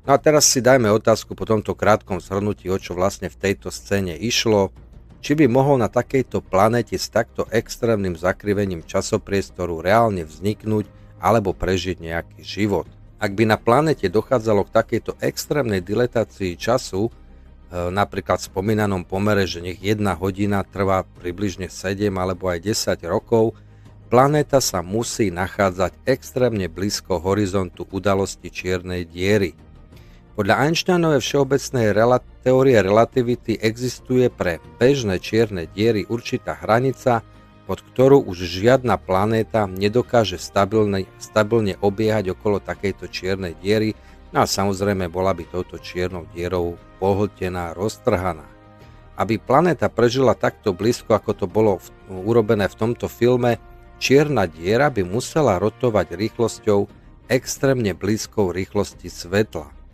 No a teraz si dajme otázku po tomto krátkom zhrnutí, o čo vlastne v tejto scéne išlo. Či by mohol na takejto planéte s takto extrémnym zakrivením časopriestoru reálne vzniknúť alebo prežiť nejaký život. Ak by na planéte dochádzalo k takejto extrémnej dilatácii času, napríklad v spomínanom pomere, že nech 1 hodina trvá približne 7 alebo aj 10 rokov, planéta sa musí nachádzať extrémne blízko horizontu udalosti čiernej diery. Podľa Einsteinovej všeobecnej teórie relativity existuje pre bežné čierne diery určitá hranica, pod ktorú už žiadna planéta nedokáže stabilne obiehať okolo takejto čiernej diery, no a samozrejme bola by touto čiernou dierou pohltená, roztrhaná. Aby planéta prežila takto blízko, ako to bolo urobené v tomto filme, čierna diera by musela rotovať rýchlosťou extrémne blízkou rýchlosti svetla.